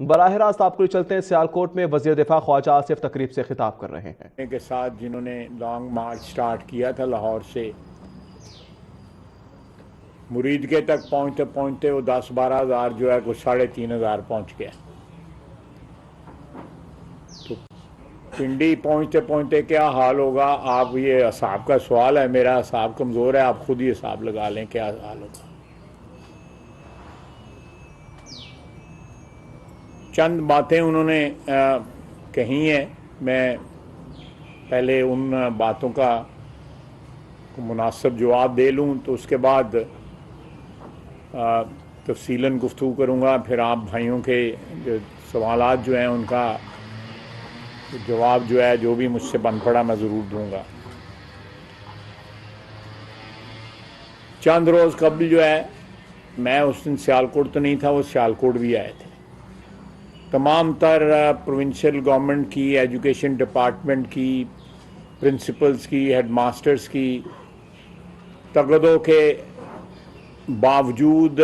बराह रास्त आपको चलते हैं, सियालकोट में वज़ीर दिफा ख्वाजा आसिफ तकरीब से खिताब कर रहे हैं। के साथ जिन्होंने लॉन्ग मार्च स्टार्ट किया था लाहौर से मुरीद के तक पहुंचते पहुंचते वो 10-12 हज़ार जो है कुछ 3,500 पहुंच गया। तो पिंडी पहुंचते पहुंचते क्या हाल होगा, आप ये हिसाब का सवाल है, मेरा हिसाब कमज़ोर है, आप खुद ही हिसाब लगा लें क्या हाल होगा। चंद बातें उन्होंने कही हैं, मैं पहले उन बातों का मुनासिब जवाब दे लूँ तो उसके बाद तफसीलन गुफ्तगू करूँगा, फिर आप भाइयों के जो सवालात जो हैं उनका जवाब जो है जो भी मुझसे बन पड़ा मैं ज़रूर दूँगा। चंद रोज़ कबल जो है मैं उस दिन सियालकोट तो नहीं था, वो सियालकोट भी आए थे। तमाम तर प्रोविंशियल गवर्नमेंट की, एजुकेशन डिपार्टमेंट की, प्रिंसिपल्स की, हेडमास्टर्स की तगदों के बावजूद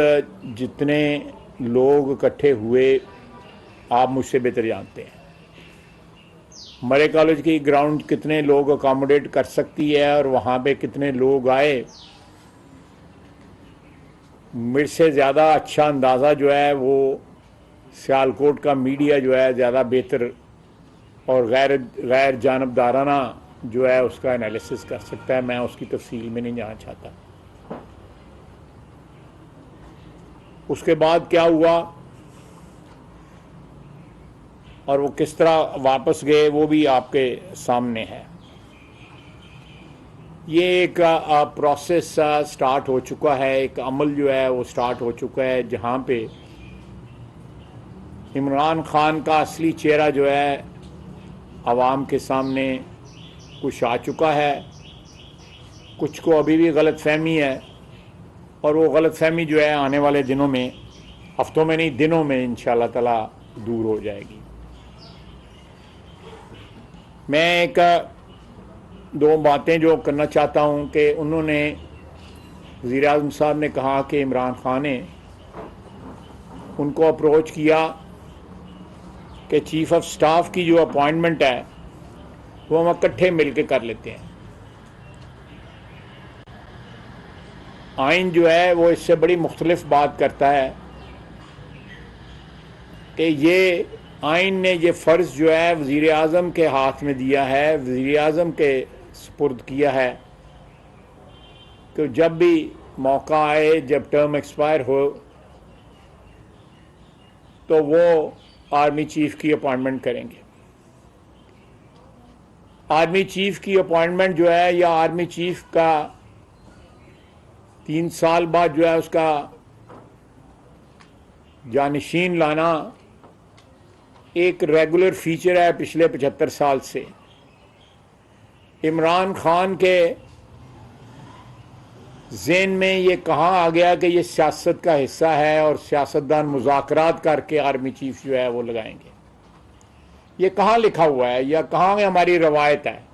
जितने लोग इकट्ठे हुए आप मुझसे बेहतर जानते हैं। मरे कॉलेज की ग्राउंड कितने लोग अकोमोडेट कर सकती है और वहाँ पे कितने लोग आए, मेरे से ज़्यादा अच्छा अंदाज़ा जो है वो सियालकोट का मीडिया जो है ज़्यादा बेहतर और गैर जानबदाराना जो है उसका एनालिसिस कर सकता है। मैं उसकी तफसील में नहीं जाना चाहता। उसके बाद क्या हुआ और वो किस तरह वापस गए वो भी आपके सामने है। ये एक प्रोसेस स्टार्ट हो चुका है, एक अमल जो है वो स्टार्ट हो चुका है जहाँ पे इमरान खान का असली चेहरा जो है आवाम के सामने कुछ आ चुका है। कुछ को अभी भी गलत फहमी है और वो गलत फहमी जो है आने वाले दिनों में, हफ्तों में नहीं दिनों में इंशाअल्लाह ताला दूर हो जाएगी। मैं एक दो बातें जो करना चाहता हूँ कि उन्होंने वज़ीर आज़म साहब ने कहा कि इमरान खान ने उनको अप्रोच किया कि चीफ ऑफ स्टाफ की जो अपॉइंटमेंट है वो हम इकट्ठे मिलकर कर लेते हैं। आइन जो है वो इससे बड़ी मुख्तलिफ बात करता है कि ये आइन ने ये फ़र्ज़ जो है वज़ीर आज़म के हाथ में दिया है, वज़ीर आज़म के सुपुर्द किया है कि जब भी मौका आए, जब टर्म एक्सपायर हो तो वो आर्मी चीफ की अपॉइंटमेंट करेंगे। आर्मी चीफ की अपॉइंटमेंट जो है या आर्मी चीफ का 3 साल बाद जो है उसका जानशीन लाना एक रेगुलर फीचर है पिछले 75 साल से। इमरान खान के ज़हन में ये कहाँ आ गया कि ये सियासत का हिस्सा है और सियासतदान मुज़ाकरात करके आर्मी चीफ जो है वो लगाएंगे। ये कहाँ लिखा हुआ है या कहाँ हमारी रवायत है?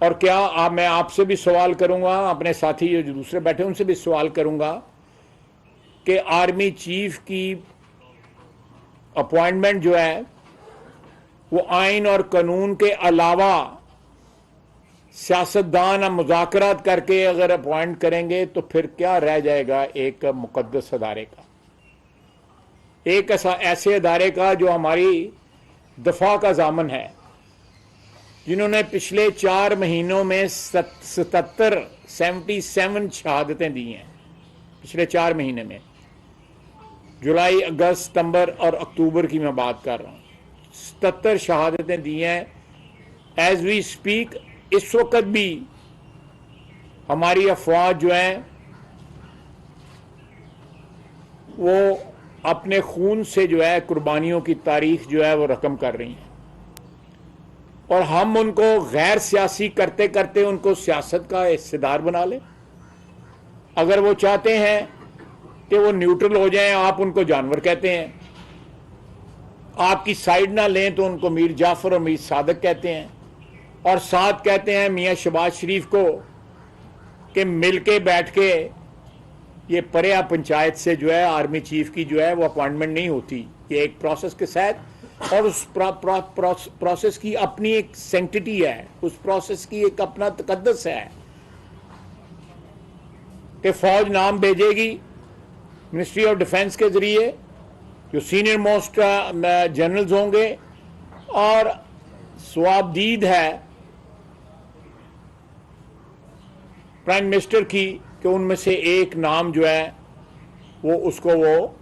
और क्या मैं आपसे भी सवाल करूँगा, अपने साथी जो दूसरे बैठे उनसे भी सवाल करूँगा कि आर्मी चीफ की अपॉइंटमेंट जो है वो आइन और कानून के अलावा सियासतदान मुज़ाकरात करके अगर अपॉइंट करेंगे तो फिर क्या रह जाएगा एक मुक़द्दस अदारे का, एक ऐसे अदारे का जो हमारी दफा का ज़ामन है, जिन्होंने पिछले 4 महीनों में 77 शहादतें दी हैं। पिछले 4 महीने में जुलाई, अगस्त, सितंबर और अक्टूबर की मैं बात कर रहा हूँ, 77 शहादतें दी हैं। एज वी स्पीक इस वक्त भी हमारी अफवाज जो हैं वो अपने खून से जो है कुर्बानियों की तारीख जो है वो रकम कर रही हैं और हम उनको गैर सियासी करते करते उनको सियासत का हिस्सेदार बना लें। अगर वो चाहते हैं कि वो न्यूट्रल हो जाएं, आप उनको जानवर कहते हैं। आपकी साइड ना लें तो उनको मीर जाफर और मीर सादक कहते हैं और साथ कहते हैं मियाँ शहबाज शरीफ को कि मिल के बैठ के ये परे पंचायत से जो है आर्मी चीफ की जो है वो अपॉइंटमेंट नहीं होती, ये एक प्रोसेस के साथ, और उस प्रोसेस की अपनी एक सेंटिटी है, उस प्रोसेस की एक अपना तकद्दस है कि फौज नाम भेजेगी मिनिस्ट्री ऑफ डिफेंस के जरिए, जो सीनियर मोस्ट जनरल्स होंगे, और स्वाबदीद है प्राइम मिनिस्टर की कि उनमें से एक नाम जो है वो उसको वो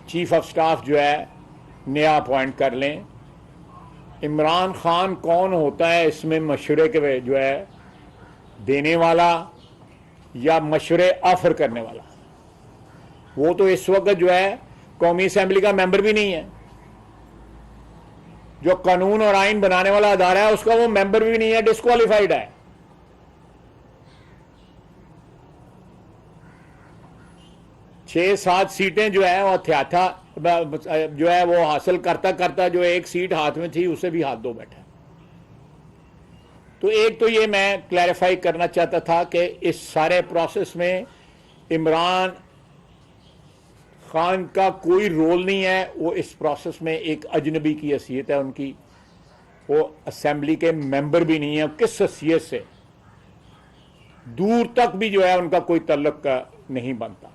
चीफ ऑफ स्टाफ जो है नया अपॉइंट कर लें। इमरान खान कौन होता है इसमें मशवरे के जो है देने वाला या मशवरे ऑफर करने वाला? वो तो इस वक्त जो है कौमी असेंबली का मेंबर भी नहीं है, जो कानून और आइन बनाने वाला अदारा है उसका वो मेंबर भी नहीं है, डिस्क्वालिफाइड है। छह सात सीटें जो है वो हत्याथा जो है वो हासिल करता करता जो एक सीट हाथ में थी उसे भी हाथ धो बैठा। तो एक तो ये मैं क्लैरिफाई करना चाहता था कि इस सारे प्रोसेस में इमरान खान का कोई रोल नहीं है, वो इस प्रोसेस में एक अजनबी की हैसियत है उनकी, वो असेंबली के मेंबर भी नहीं है, किस हैसियत से दूर तक भी जो है उनका कोई तल्लुक नहीं बनता।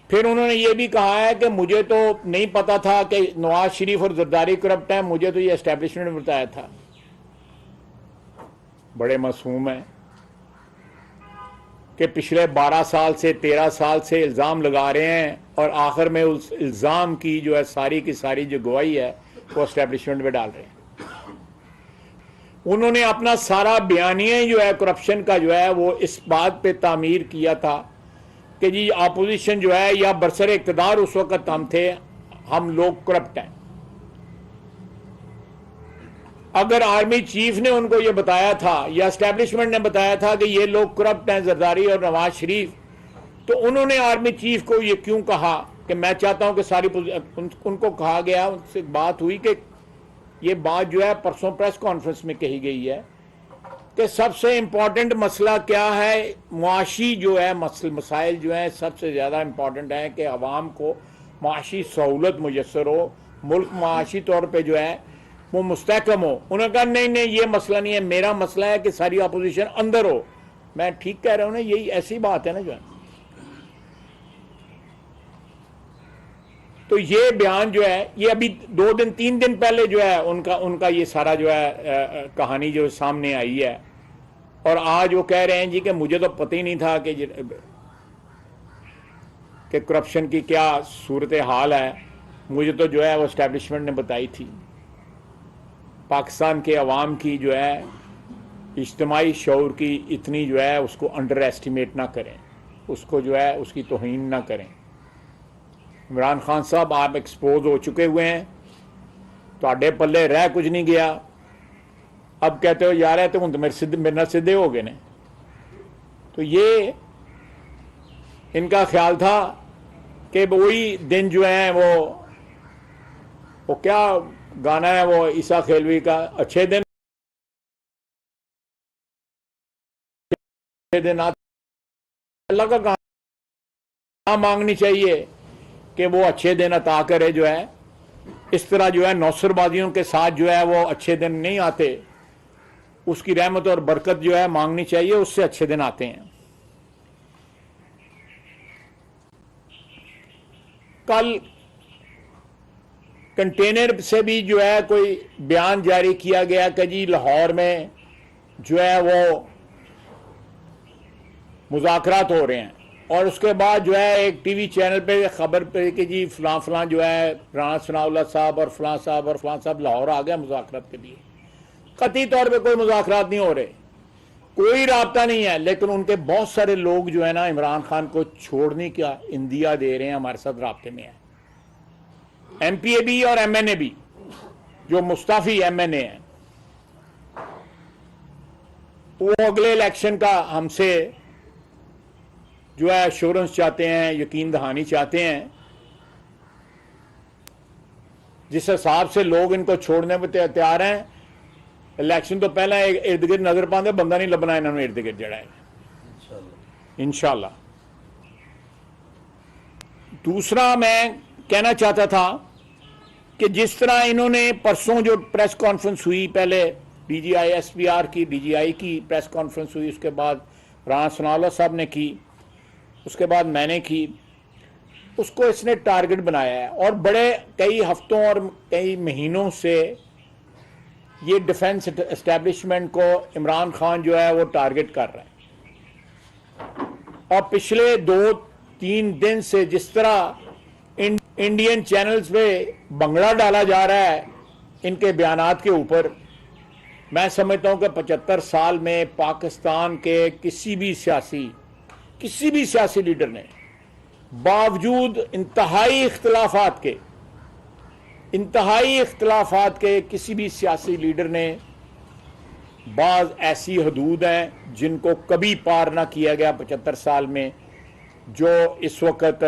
फिर उन्होंने ये भी कहा है कि मुझे तो नहीं पता था कि नवाज शरीफ और जरदारी करप्ट है, मुझे तो ये एस्टेब्लिशमेंट ने बताया था। बड़े मासूम हैं कि पिछले 12 साल से 13 साल से इल्ज़ाम लगा रहे हैं और आखिर में उस इल्ज़ाम की जो है सारी की सारी जो गवाही है वो एस्टेब्लिशमेंट में डाल रहे हैं। उन्होंने अपना सारा बयानिया जो है करप्शन का जो है वो इस बात पे तामीर किया था कि जी अपोजिशन जो है या बरसर इक़्तिदार उस वक्त हम थे, हम लोग करप्ट हैं। अगर आर्मी चीफ ने उनको ये बताया था या एस्टेब्लिशमेंट ने बताया था कि ये लोग करप्ट हैं जरदारी और नवाज शरीफ, तो उन्होंने आर्मी चीफ को ये क्यों कहा कि मैं चाहता हूं कि सारी उनको कहा गया, उनसे बात हुई कि ये बात जो है परसों प्रेस कॉन्फ्रेंस में कही गई है कि सबसे इंपॉर्टेंट मसला क्या है, मुआशी जो है मसाइल जो है सबसे ज़्यादा इंपॉर्टेंट है कि अवाम को मुआशी सहूलत मुयसर हो, मुल्क मुआशी तौर पे जो है वो मुस्तहकम हो। उन्होंने कहा नहीं नहीं ये मसला नहीं है, मेरा मसला है कि सारी अपोजिशन अंदर हो। मैं ठीक कह रहा हूँ ना, यही ऐसी बात है ना जो है। तो ये बयान जो है ये अभी 2 दिन 3 दिन पहले जो है उनका ये सारा जो है कहानी जो सामने आई है, और आज वो कह रहे हैं जी कि मुझे तो पता ही नहीं था कि करप्शन की क्या सूरत हाल है, मुझे तो जो है वो एस्टेब्लिशमेंट ने बताई थी। पाकिस्तान के अवाम की जो है इज्तिमाई शऊर की इतनी जो है उसको अंडर एस्टिमेट ना करें, उसको जो है उसकी तौहीन ना करें। इमरान खान साहब आप एक्सपोज हो चुके हुए हैं, तो पल्ले रह कुछ नहीं गया। अब कहते हो यार है तो हूँ तो मेरे नाल सीधे हो गए ने। तो ये इनका ख्याल था कि वही दिन जो है वो क्या गाना है वो ईसा खेलवी का, अच्छे दिन अल्लाह का गाना मांगनी चाहिए कि वो अच्छे दिन अता करे। जो है इस तरह जो है नौसरबाजियों के साथ जो है वो अच्छे दिन नहीं आते, उसकी रहमत और बरकत जो है मांगनी चाहिए, उससे अच्छे दिन आते हैं। कल कंटेनर से भी जो है कोई बयान जारी किया गया कि जी लाहौर में जो है वो मुज़ाकरात हो रहे हैं, और उसके बाद जो है एक टीवी चैनल पे खबर पे कि जी फलां फलां जो है राना सनाउल्लाह साहब और फलां साहब लाहौर आ गए मुज़ाकरात के लिए। कतई तौर पे कोई मुज़ाकरात नहीं हो रहे, कोई राब्ता नहीं है, लेकिन उनके बहुत सारे लोग जो है ना इमरान खान को छोड़ने का इंदिया दे रहे हैं, हमारे साथ राब्ते में है। एमपीए भी और एमएनए भी, जो मुस्ताफी एमएनए हैं, वो अगले इलेक्शन का हमसे जो है एश्योरेंस चाहते हैं, यकीन दहानी चाहते हैं। जिस हिसाब से लोग इनको छोड़ने में तैयार हैं, इलेक्शन तो पहले इर्द गिर्द नजर पाते बंदा नहीं लभना इन्होंने इर्द गिर्द जड़ा है। इंशाल्लाह। दूसरा मैं कहना चाहता था कि जिस तरह इन्होंने परसों जो प्रेस कॉन्फ्रेंस हुई, पहले डीजीआई एसपीआर की, डीजीआई की प्रेस कॉन्फ्रेंस हुई, उसके बाद राणा सनाउल्लाह साहब ने की, उसके बाद मैंने की, उसको इसने टारगेट बनाया है और बड़े कई हफ्तों और कई महीनों से ये डिफेंस एस्टेब्लिशमेंट को इमरान खान जो है वो टारगेट कर रहा है। और पिछले 2-3 दिन से जिस तरह इंडियन चैनल्स पे बंगड़ा डाला जा रहा है इनके बयानात के ऊपर, मैं समझता हूं कि 75 साल में पाकिस्तान के किसी भी सियासी लीडर ने बावजूद इंतहाई इख्तलाफात के किसी भी सियासी लीडर ने, बाज ऐसी हदूद हैं जिनको कभी पार ना किया गया 75 साल में, जो इस वक्त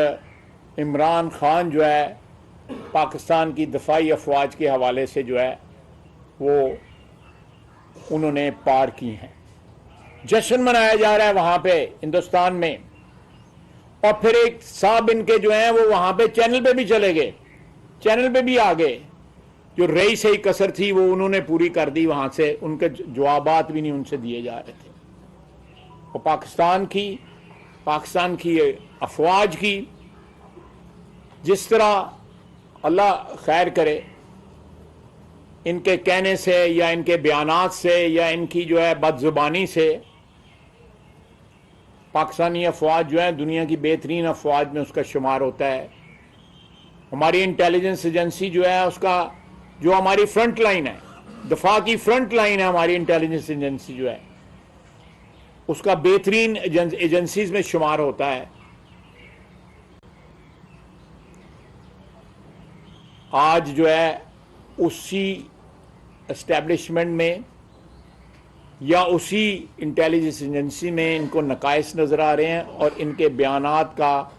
इमरान खान जो है पाकिस्तान की दफाई अफवाज के हवाले से जो है वो उन्होंने पार की हैं। जश्न मनाया जा रहा है वहां पे हिंदुस्तान में, और फिर एक साहब इनके जो हैं वो वहां पे चैनल पे भी चले गए, चैनल पे भी आ गए, जो रही सही कसर थी वो उन्होंने पूरी कर दी, वहां से उनके जवाबात भी नहीं उनसे दिए जा रहे थे। और पाकिस्तान की अफवाज की जिस तरह अल्लाह खैर करे, इनके कहने से या इनके बयानात से या इनकी जो है बदजुबानी से पाकिस्तानी अफवाज जो है दुनिया की बेहतरीन अफवाज में उसका शुमार होता है। हमारी इंटेलिजेंस एजेंसी जो है उसका, जो हमारी फ्रंट लाइन है, दफा की फ्रंट लाइन है हमारी इंटेलिजेंस एजेंसी जो है, उसका बेहतरीन एजेंसीज में शुमार होता है। आज जो है उसी एस्टेब्लिशमेंट में या उसी इंटेलिजेंस एजेंसी में इनको नकाइस नजर आ रहे हैं, और इनके बयानात का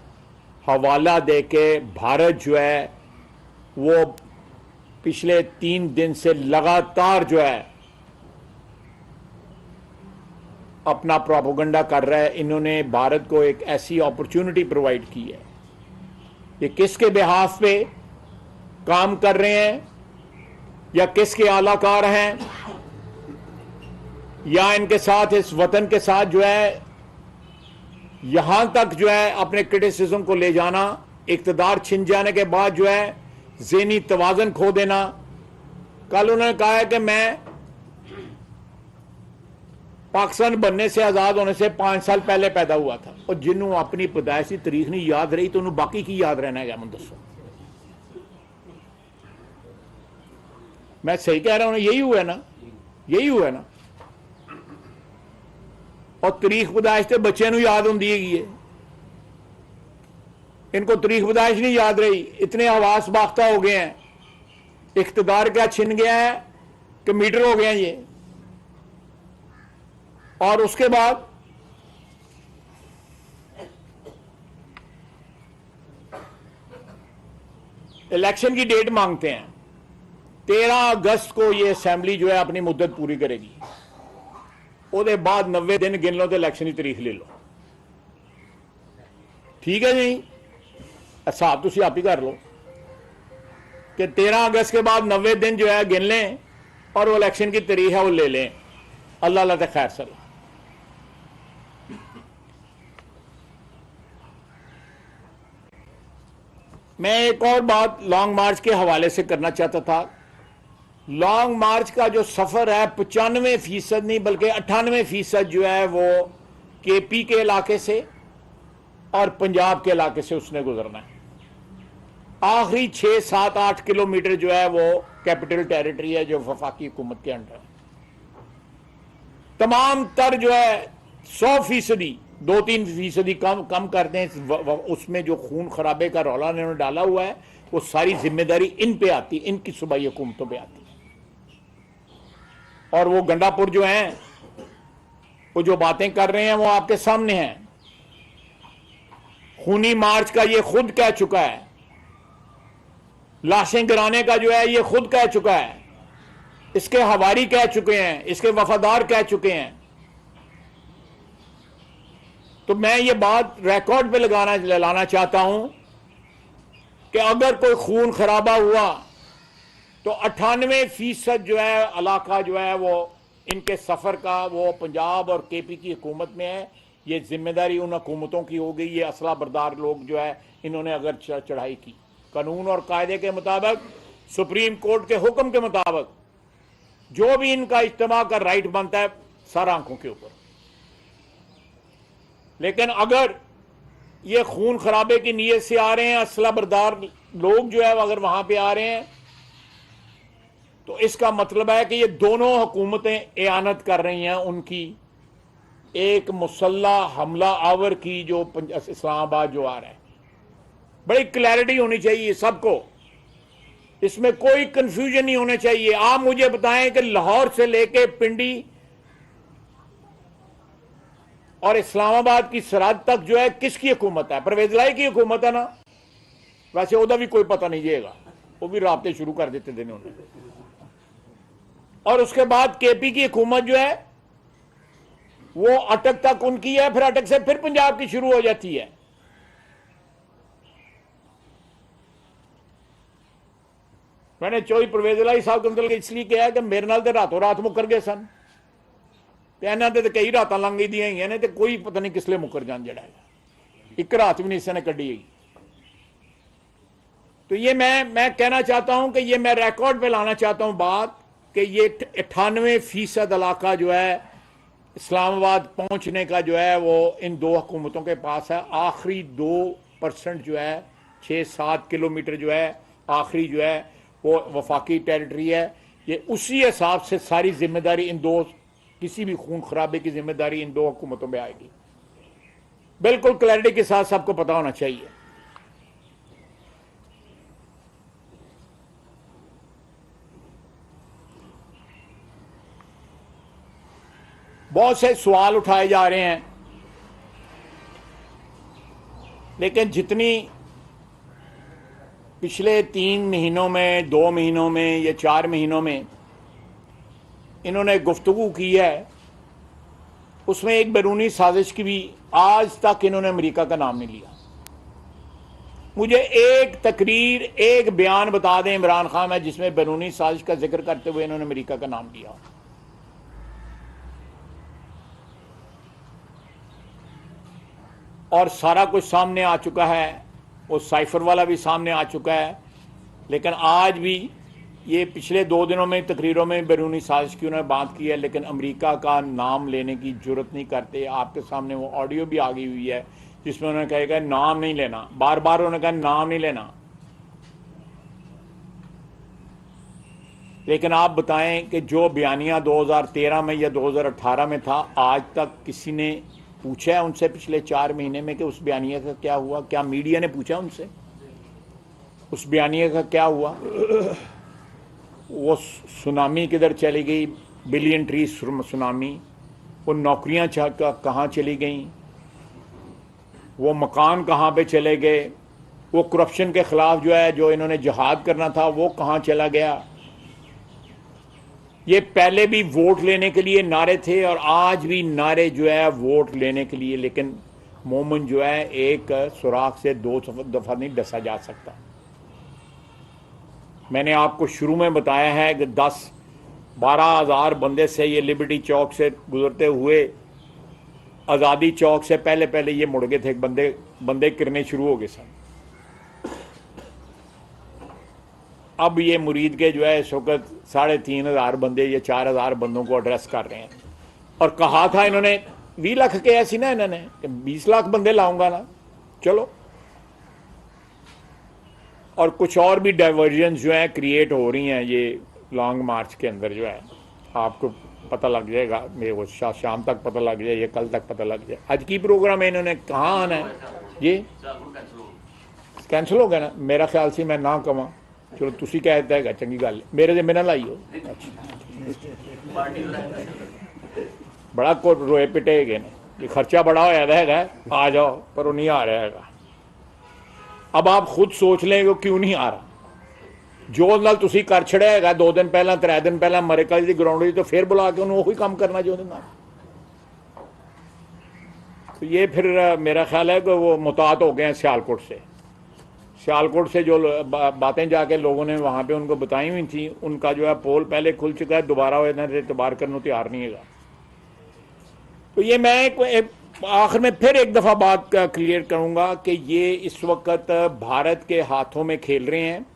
हवाला देके भारत जो है वो पिछले 3 दिन से लगातार जो है अपना प्रोपेगेंडा कर रहा है। इन्होंने भारत को एक ऐसी अपॉर्चुनिटी प्रोवाइड की है। ये किसके बिहाफ पे काम कर रहे हैं, या किसके आलाकार हैं, या इनके साथ, इस वतन के साथ जो है यहां तक जो है अपने क्रिटिसिज्म को ले जाना, इक्तदार छिन जाने के बाद जो है ज़हनी तवाज़ुन खो देना। कल उन्होंने कहा है कि मैं पाकिस्तान बनने से, आजाद होने से 5 साल पहले पैदा हुआ था, और जिन्होंने अपनी पैदाइशी तारीख नहीं याद रही तो उन्होंने बाकी की याद रहना है क्या? मैं दसो, मैं सही कह रहा हूं ना? यही हुआ ना, यही हुआ ना। और तारीख पैदाइश तो बच्चे को याद होंगी है, इनको तारीख पैदाइश नहीं याद रही। इतने हवास बाख्ता हो गए हैं, इख्तिदार क्या छिन गया है कि मीटर हो गए हैं ये। और उसके बाद इलेक्शन की डेट मांगते हैं। 13 अगस्त को ये असेंबली जो है अपनी मुद्दत पूरी करेगी, उसके बाद 90 दिन गिन लो तो इलेक्शन की तारीख ले लो। ठीक है जी, हिसाब तुम आप ही कर लो कि 13 अगस्त के बाद 90 दिन जो है गिन लें और वो इलेक्शन की तारीख है वो ले लें। अल्लाह अल्लाह तक खैर सलाह। मैं एक और बात लॉन्ग मार्च के हवाले से करना चाहता था। लॉन्ग मार्च का जो सफर है 95% नहीं बल्कि 98% जो है वो केपी के इलाके से और पंजाब के इलाके से उसने गुजरना है। आखिरी 6, 7, 8 किलोमीटर जो है वो कैपिटल टेरिटरी है जो वफाकी हुकूमत के अंडर है। तमाम तर जो है 100%, 2-3% कम कर दें, उसमें जो खून खराबे का रौला इन्होंने डाला हुआ है वो सारी जिम्मेदारी इन पे आती, इनकी सूबाई हुकूमतों पे आती है। और वो गंडापुर जो हैं वो जो बातें कर रहे हैं वो आपके सामने हैं। खूनी मार्च का ये खुद कह चुका है, लाशें गिराने का जो है ये खुद कह चुका है, इसके हवारी कह चुके हैं, इसके वफादार कह चुके हैं। तो मैं ये बात रिकॉर्ड पे लाना चाहता हूं कि अगर कोई खून खराबा हुआ तो 98% जो है इलाका जो है वो इनके सफर का वो पंजाब और केपी की हुकूमत में है। ये जिम्मेदारी उन हुकूमतों की हो गई। ये असला बरदार लोग जो है इन्होंने अगर चढ़ाई की कानून और कायदे के मुताबिक, सुप्रीम कोर्ट के हुक्म के मुताबिक, जो भी इनका इज्तिमा का राइट बनता है सर आंखों के ऊपर। लेकिन अगर ये खून खराबे की नीयत से आ रहे हैं, असला बरदार लोग जो है अगर वहां पे आ रहे हैं, तो इसका मतलब है कि ये दोनों हुकूमतें एआनत कर रही हैं उनकी एक मुसल्ला हमला आवर की जो इस्लामाबाद जो आ रहा है। बड़ी क्लैरिटी होनी चाहिए सबको, इसमें कोई कंफ्यूजन नहीं होना चाहिए। आप मुझे बताएं कि लाहौर से लेके पिंडी और इस्लामाबाद की सरहद तक जो है किसकी हुकूमत है? परवेज लाई की हुकूमत है ना। वैसे ओदा भी कोई पता नहीं जाएगा, वो भी राब्ते शुरू कर देते थे उन्होंने। और उसके बाद केपी की हुकूमत जो है वो अटक तक उनकी है, फिर अटक से फिर पंजाब की शुरू हो जाती है। मैंने चौधरी परवेज लाई साहब को मतलब इसलिए कहा कि मेरे नाल रातों रात मुकर गए सन, इन्होंने तो कई रात लंघ दी ने, तो कोई पता नहीं किसले मुकर जान जड़ा है, एक रात भी नहीं इसने कड़ी गई। तो ये मैं कहना चाहता हूं कि ये मैं रिकॉर्ड पे लाना चाहता हूं बात कि ये 98% इलाका जो है इस्लामाबाद पहुंचने का जो है वो इन दो हुकूमतों के पास है। आखिरी 2% जो है 6-7 किलोमीटर जो है आखिरी जो है वो वफाकी टेरिटरी है। ये उसी हिसाब से सारी जिम्मेदारी इन दो, किसी भी खून खराबे की जिम्मेदारी इन दो हुकूमतों में आएगी। बिल्कुल क्लैरिटी के साथ सबको पता होना चाहिए। बहुत से सवाल उठाए जा रहे हैं, लेकिन जितनी पिछले 3 महीनों में, 2 महीनों में या 4 महीनों में इन्होंने गुफ्तगू की है, उसमें एक बैरूनी साजिश की भी आज तक इन्होंने अमेरिका का नाम नहीं लिया। मुझे एक तकरीर, एक बयान बता दें इमरान खान में जिसमें बैरूनी साजिश का जिक्र करते हुए इन्होंने अमेरिका का नाम लिया। और सारा कुछ सामने आ चुका है, वो साइफर वाला भी सामने आ चुका है। लेकिन आज भी ये पिछले 2 दिनों में तकरीरों में बैरूनी साजिश की उन्होंने बात की है, लेकिन अमेरिका का नाम लेने की जरूरत नहीं करते। आपके सामने वो ऑडियो भी आ गई हुई है जिसमें उन्होंने कहा नाम नहीं लेना, बार बार उन्होंने कहा नाम नहीं लेना। लेकिन आप बताएं कि जो बयानिया 2013 में या 2018 में था, आज तक किसी ने पूछा है उनसे पिछले 4 महीने में कि उस बयानिया का क्या हुआ? क्या मीडिया ने पूछा उनसे उस बयानिया का क्या हुआ? वो सुनामी किधर चली गई, बिलियन ट्री सुनामी, वो नौकरियां कहाँ चली गई, वो मकान कहाँ पे चले गए, वो करप्शन के खिलाफ जो है जो इन्होंने जिहाद करना था वो कहाँ चला गया। ये पहले भी वोट लेने के लिए नारे थे और आज भी नारे जो है वोट लेने के लिए, लेकिन मोमन जो है एक सुराख से 2 दफा नहीं डसा जा सकता। मैंने आपको शुरू में बताया है कि 10-12 हज़ार बंदे से ये लिबर्टी चौक से गुजरते हुए आज़ादी चौक से पहले ये मुड़ गए थे, बंदे गिरने शुरू हो गए सन। अब ये मुरीद के जो है इस वक्त 3,500 बंदे या 4,000 बंदों को एड्रेस कर रहे हैं। और कहा था इन्होंने 20 लाख के ऐसी ना इन्होंने कि 20 लाख बंदे लाऊंगा ना, चलो। और कुछ और भी डाइवर्जन जो है क्रिएट हो रही हैं ये लॉन्ग मार्च के अंदर जो है, आपको पता लग जाएगा, मेरे को शाम तक पता लग जाए या कल तक पता लग जाए। आज की प्रोग्राम है इन्होंने कहाँ आना है, ये कैंसिल हो गया ना, मेरा ख्याल से मैं ना कमा, चलो तुसी कहते है चंगी गल, मेरे जिम्मे ना लाइयो। बड़ा को रोए पिटे गए ने, ये खर्चा बड़ा होया है, आ जाओ, पर वो नहीं आ रहा है। अब आप खुद सोच लें वो क्यों नहीं आ रहा। जो नाल तुसी कर छड़िया है 2 दिन पहला 3 दिन पहला अमेरिका की ग्राउंड तो फिर बुला के उन्होंने वही काम करना चाहते ना। तो ये फिर मेरा ख्याल है कि वो मुतात हो गए हैं सियालकोट से। सियालकोट से जो बातें जाके लोगों ने वहाँ पे उनको बताई हुई थी, उनका जो है पोल पहले खुल चुका है, दोबारा वो इन्हें एतबार करने तैयार नहीं है। तो ये मैं आखिर में फिर एक दफ़ा बात क्लियर करूँगा कि ये इस वक्त भारत के हाथों में खेल रहे हैं,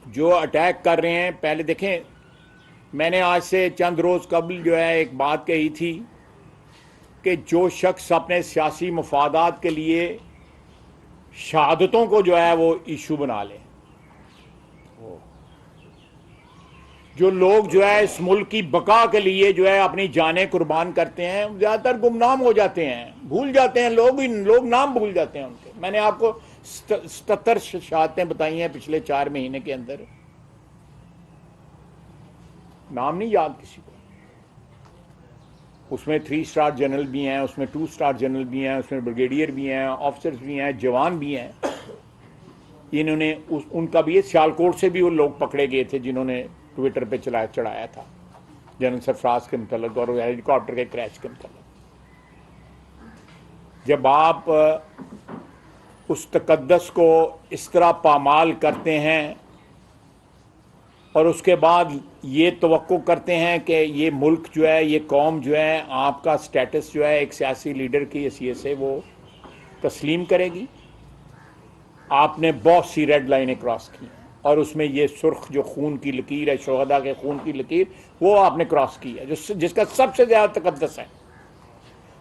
जो अटैक कर रहे हैं। पहले देखें, मैंने आज से चंद रोज़ कबल जो है एक बात कही थी कि जो शख्स अपने सियासी मफादात के लिए शहादतों को जो है वो इशू बना ले, जो लोग जो है इस मुल्क की बका के लिए जो है अपनी जानें कुर्बान करते हैं, ज़्यादातर गुमनाम हो जाते हैं, भूल जाते हैं, लोग नाम भूल जाते हैं उनके। मैंने आपको 77 शहादतें बताई हैं पिछले 4 महीने के अंदर, नाम नहीं याद किसी को। उसमें 3 स्टार जनरल भी हैं, उसमें 2 स्टार जनरल भी हैं, उसमें ब्रिगेडियर भी हैं, ऑफिसर्स भी हैं, जवान भी हैं। इन्होंने उनका भी, सियालकोट से भी वो लोग पकड़े गए थे जिन्होंने ट्विटर पे चढ़ाया था जनरल सरफराज के मतलब और हेलीकॉप्टर के क्रैश के मतलब। जब आप उस तकद्दस को इस तरह पामाल करते हैं और उसके बाद ये तवक्को करते हैं कि ये मुल्क जो है, ये कौम जो है, आपका स्टेटस जो है एक सियासी लीडर की हैसियत से वो तस्लीम करेगी, आपने बहुत सी रेड लाइनें क्रॉस की और उसमें ये सुर्ख जो खून की लकीर है, शोहदा के खून की लकीर, वो आपने क्रॉस की है, जिसका सबसे ज़्यादा तकद्दस है।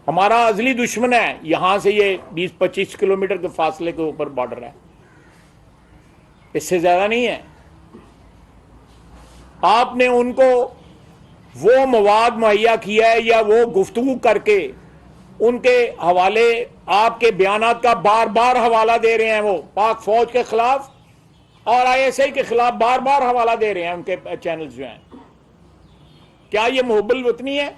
हमारा अजली दुश्मन है, यहाँ से ये 20-25 किलोमीटर के फासले के ऊपर बॉर्डर है, इससे ज़्यादा नहीं है। आपने उनको वो मवाद मुहैया किया है या वो गुफ्तगू करके उनके हवाले, आपके बयानात का बार बार हवाला दे रहे हैं, वो पाक फौज के खिलाफ और ISI के खिलाफ बार बार हवाला दे रहे हैं उनके चैनल्स जो हैं। क्या ये मुहब्बुल वतनी है?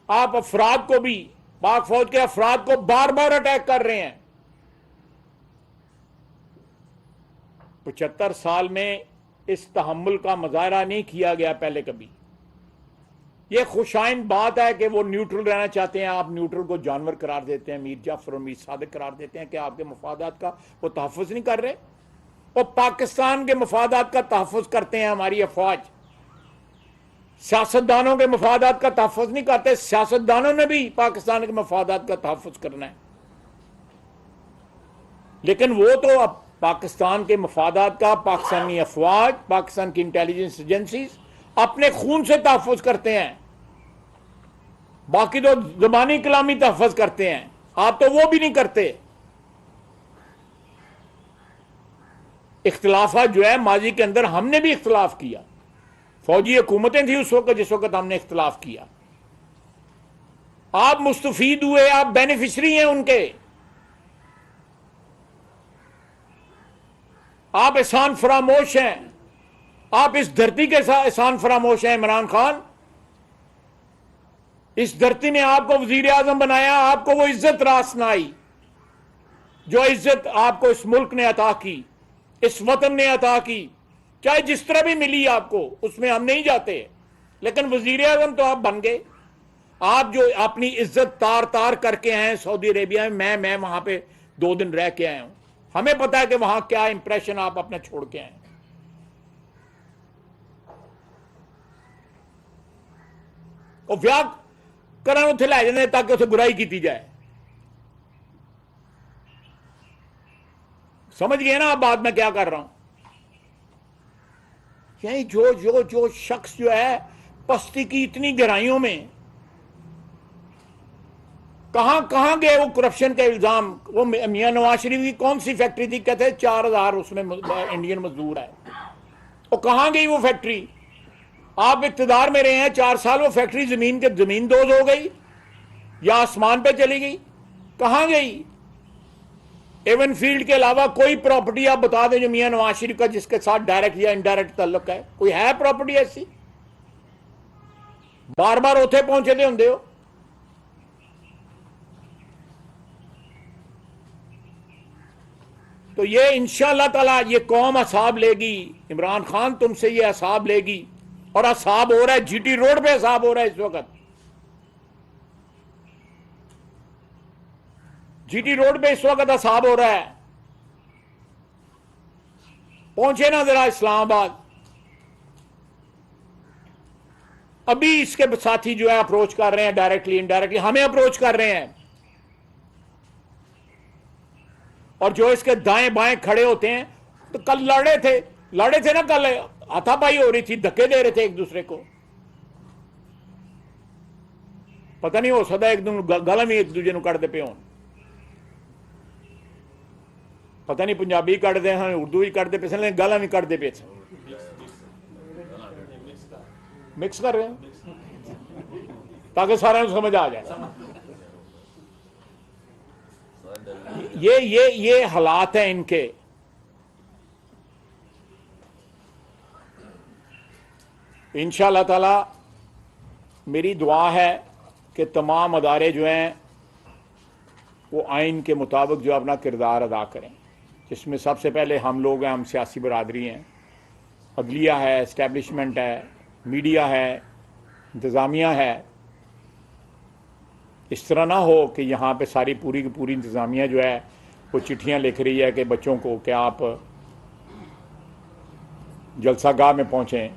आप अफराद को भी, पाक फौज के अफराद को बार बार अटैक कर रहे हैं। 75 साल में इस तहम्मुल का मुजाहरा नहीं किया गया पहले कभी। यह खुशाइन बात है कि वो न्यूट्रल रहना चाहते हैं, आप न्यूट्रल को जानवर करार देते हैं, मीर जाफर और मीर सादिक करार देते हैं कि आपके मफादात का वो तहफ़्फ़ुज़ नहीं कर रहे। और पाकिस्तान के मफादात का तहफ़्फ़ुज़ करते हैं हमारी अफवाज, सियासतदानों के मफादात का तहफ़्फ़ुज़ नहीं करते। सियासतदानों ने भी पाकिस्तान के मफादात का तहफ़्फ़ुज़ करना है, लेकिन वो तो अब पाकिस्तान के मफादात का पाकिस्तानी अफवाज, पाकिस्तान की इंटेलिजेंस एजेंसीज अपने खून से तहफ़्फ़ुज़ करते हैं, बाकी तो ज़बानी कलामी तहफ़्फ़ुज़ करते हैं। आप तो वो भी नहीं करते। इख्तिलाफात जो है माजी के अंदर हमने भी इख्तिलाफ किया, फौजी हुकूमतें थी उस वक्त जिस वक्त हमने इख्तिलाफ किया। आप मुस्तफीद हुए, आप बेनिफिशरी हैं उनके, आप एहसान फरामोश हैं, आप इस धरती के साथ एहसान फरामोश हैं। इमरान खान, इस धरती ने आपको वजीर आजम बनाया, आपको वो इज्जत रास न आई जो इज्जत आपको इस मुल्क ने अता की, इस वतन ने अता की, चाहे जिस तरह भी मिली आपको, उसमें हम नहीं जाते, लेकिन वजीर आजम तो आप बन गए। आप जो अपनी इज्जत तार तार करके आए सऊदी अरेबिया में, मैं वहां पे 2 दिन रह के आया हूं, हमें पता है कि वहां क्या इंप्रेशन आप अपना छोड़ के आए। और व्याह करण उथे लै जाते ताकि उसे बुराई की जाए। समझ गए ना आप बात मैं क्या कर रहा हूं? यही जो शख्स जो है पस्ती की इतनी गहराइयों में, कहां गए वो करप्शन के इल्जाम? वो मियां नवाज शरीफ की कौन सी फैक्ट्री थी, कहते 4000 उसमें इंडियन मजदूर है, वो कहां गई वो फैक्ट्री? आप इक्तदार में रहे हैं 4 साल, वो फैक्ट्री जमीन दोज हो गई या आसमान पे चली गई? कहां गई? एवन फील्ड के अलावा कोई प्रॉपर्टी आप बता दें जो मियां नवाज शरीफ का जिसके साथ डायरेक्ट या इनडायरेक्ट ताल्लुक है? कोई है प्रॉपर्टी ऐसी? बार बार उथे पहुंचे होंगे हो। तो ये इंशाअल्लाह ताला ये कौम असाब लेगी, इमरान खान तुमसे ये असाब लेगी और असाब हो रहा है, जीटी रोड पे असाब हो रहा है इस वक्त। जीटी रोड पे इस वक्त असाब हो रहा है। पहुंचे ना जरा इस्लामाबाद। अभी इसके साथी जो है अप्रोच कर रहे हैं, डायरेक्टली इनडायरेक्टली हमें अप्रोच कर रहे हैं, और जो इसके दाएं बाएं खड़े होते हैं, तो कल लड़े थे ना, कल हाथापाई हो रही थी, धक्के दे रहे थे एक दूसरे को। पता नहीं हो सकता एक गला भी एक दूसरे कट दे पे हो, पता नहीं पंजाबी कट दे हैं, उर्दू ही कट दे पे, लेकिन गला भी कट दे पे, मिक्स कर रहे हैं ताकि सारा समझ आ जाए। ये हालात हैं इनके। इंशाअल्लाह ताला मेरी दुआ है कि तमाम अदारे जो हैं वो आइन के मुताबिक जो अपना किरदार अदा करें, जिसमें सबसे पहले हम लोग हैं, हम सियासी बरादरी हैं, अदलिया है, इस्टेब्लिशमेंट है, मीडिया है, इंतज़ामिया है। इस तरह ना हो कि यहाँ पे सारी पूरी की पूरी इंतज़ामिया जो है वो चिट्ठियाँ लिख रही है कि बच्चों को कि आप जलसागाह में पहुँचें,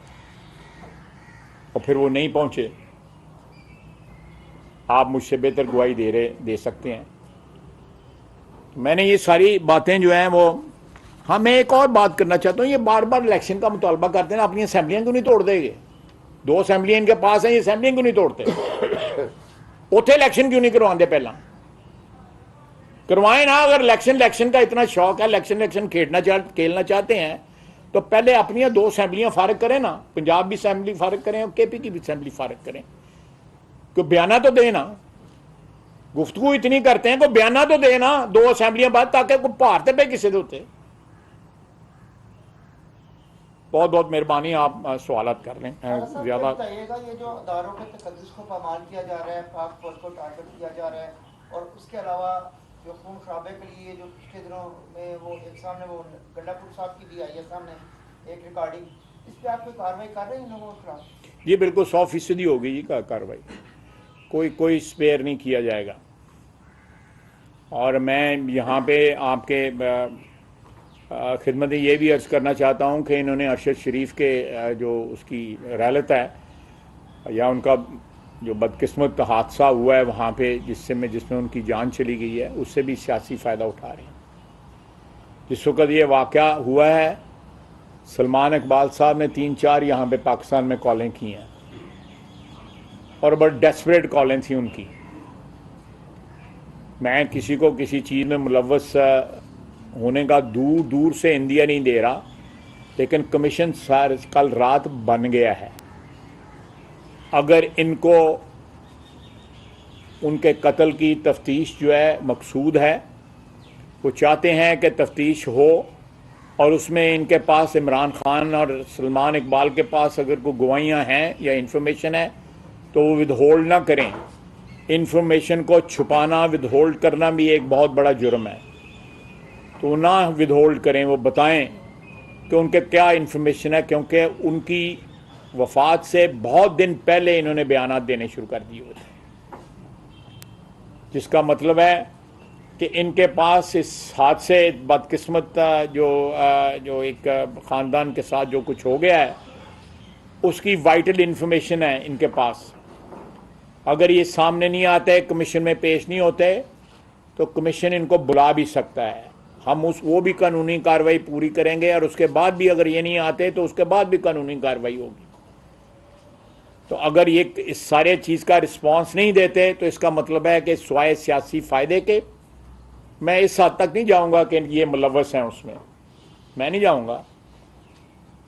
और फिर वो नहीं पहुँचे। आप मुझसे बेहतर गवाही दे सकते हैं। मैंने ये सारी बातें जो हैं वो, हाँ मैं एक और बात करना चाहता हूँ, ये बार बार इलेक्शन का मुतालबा करते हैं, अपनी असम्बलियाँ क्यों नहीं तोड़ देंगे? 2 असम्बलियाँ इनके पास हैं, ये असम्बलियाँ क्यों नहीं तोड़ते? उथे इलेक्शन क्यों नहीं करवाते? पहला करवाएं ना। अगर इलेक्शन का इतना शौक है, इलेक्शन खेलना चाहते हैं, तो पहले अपनी 2 असम्बलियाँ फारग करें ना। पंजाब भी असम्बली फारग करें और केपी की भी असम्बली फारग करें। कोई बयाना तो दे ना, गुफ्तगू इतनी करते हैं, कोई बयाना तो दे ना 2 असम्बलियां बाद, ताकि कोई भारत पे किसी होते। बहुत बहुत मेहरबानी, आप सवालत कर लें ज्यादा। ये जो अदारों के तकद्दुस को पामाल किया जा रहा है, पाक फौज को टारगेट किया जा रहा है, और उसके अलावा जो खून खराबे के लिए जो पिछले दिनों में वो एक सामने वो गंडापुर साहब की भी आई है सामने एक रिकॉर्डिंग, इस पर आप कोई कार्रवाई कर रहे हैं इन लोगों के खिलाफ? जी बिल्कुल 100% होगी जी कार्रवाई, कोई स्पेयर नहीं किया जाएगा। और मैं यहाँ पे आपके खिदमत ये भी अर्ज़ करना चाहता हूँ कि इन्होंने अरशद शरीफ के जो उसकी रहलत है, या उनका जो बदकिस्मत हादसा हुआ है वहाँ पे, जिसमें उनकी जान चली गई है, उससे भी सियासी फ़ायदा उठा रहे हैं। जिस वक्त ये वाक़या हुआ है, सलमान इकबाल साहब ने 3-4 यहाँ पे पाकिस्तान में कॉलें की हैं, और बड़ी डेस्परेट कॉलें थी उनकी। मैं किसी को किसी चीज़ में मुलव्वस होने का दूर से इंदिया नहीं दे रहा, लेकिन कमीशन कल रात बन गया है। अगर इनको उनके कत्ल की तफ्तीश जो है मकसूद है, वो चाहते हैं कि तफ्तीश हो, और उसमें इनके पास इमरान खान और सलमान इकबाल के पास अगर कोई गवाहियाँ हैं या इंफॉर्मेशन है, तो वो विदहोल्ड ना करें। इंफॉर्मेशन को छुपाना, विदहोल्ड करना भी एक बहुत बड़ा जुर्म है, तो ना विदहोल्ड करें, वो बताएं कि उनके क्या इंफॉर्मेशन है, क्योंकि उनकी वफात से बहुत दिन पहले इन्होंने बयानात देने शुरू कर दिए होते हैं, जिसका मतलब है कि इनके पास इस हादसे बदकिस्मत जो एक ख़ानदान के साथ जो कुछ हो गया है, उसकी वाइटल इंफॉर्मेशन है इनके पास। अगर ये सामने नहीं आते, कमीशन में पेश नहीं होते, तो कमीशन इनको बुला भी सकता है। हम वो भी कानूनी कार्रवाई पूरी करेंगे, और उसके बाद भी अगर ये नहीं आते तो उसके बाद भी कानूनी कार्रवाई होगी। तो अगर ये इस सारे चीज़ का रिस्पांस नहीं देते, तो इसका मतलब है कि स्वाय सियासी फ़ायदे के, मैं इस हद तक नहीं जाऊंगा कि ये मुलव्वस हैं उसमें, मैं नहीं जाऊंगा,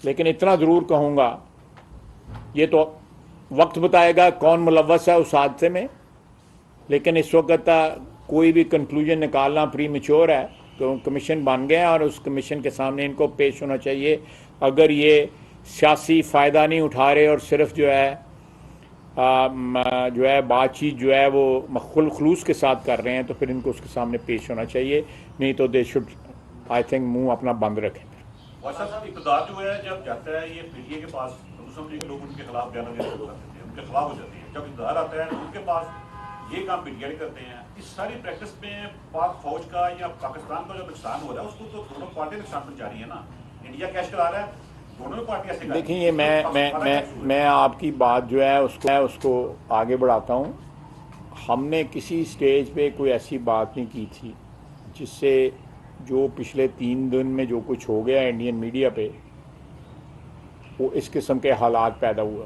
लेकिन इतना ज़रूर कहूँगा, ये तो वक्त बताएगा कौन मुलव्वस है उस हादसे में। लेकिन इस वक्त कोई भी कंक्लूजन निकालना प्री मैच्योर है। तो कमीशन बन गया, और उस कमीशन के सामने इनको पेश होना चाहिए। अगर ये सियासी फ़ायदा नहीं उठा रहे और सिर्फ जो है बातचीत जो है वो खलूस के साथ कर रहे हैं, तो फिर इनको उसके सामने पेश होना चाहिए। नहीं तो दे शुड आई थिंक मुंह अपना बंद रखें। साहब इक़्तिदार जो है जब जाता है ये पीटीए के पास, तो समझिए कि लोग उनके खिलाफ बयान देना शुरू कर देते हैं, उनके खिलाफ हो जाती है। जब इंतजार आता है तो उनके पास ये काम पीटीआई करते हैं। इस सारी प्रैक्टिस में पाक फौज का या पाकिस्तान का जो नुकसान हो रहा है उसको तो दोनों पार्टी नुकसान पहुंचा रही है ना। इंडिया कैश करा रहा है, दोनों पार्टियां से। देखिए मैं आपकी बात जो है उसको आगे बढ़ाता हूँ। हमने किसी स्टेज पे कोई ऐसी बात नहीं की थी जिससे जो पिछले 3 दिन में जो कुछ हो गया इंडियन मीडिया पे वो इस किस्म के हालात पैदा हुए।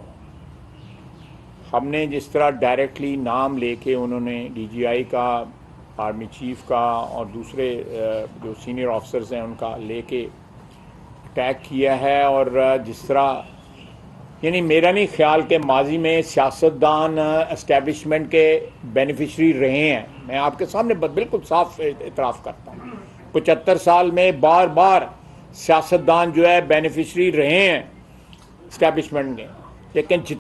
हमने जिस तरह डायरेक्टली नाम लेके उन्होंने डीजीआई का, आर्मी चीफ का और दूसरे जो सीनियर ऑफिसर्स हैं उनका लेके अटैक किया है, और जिस तरह यानी मेरा नहीं ख्याल के माजी में सियासतदान एस्टेब्लिशमेंट के बेनिफिशरी रहे हैं। मैं आपके सामने बिल्कुल साफ इतराफ़ करता हूँ। 75 साल में बार बार सियासतदान जो है बेनिफिशरी रहे हैं एस्टेब्लिशमेंट के, लेकिन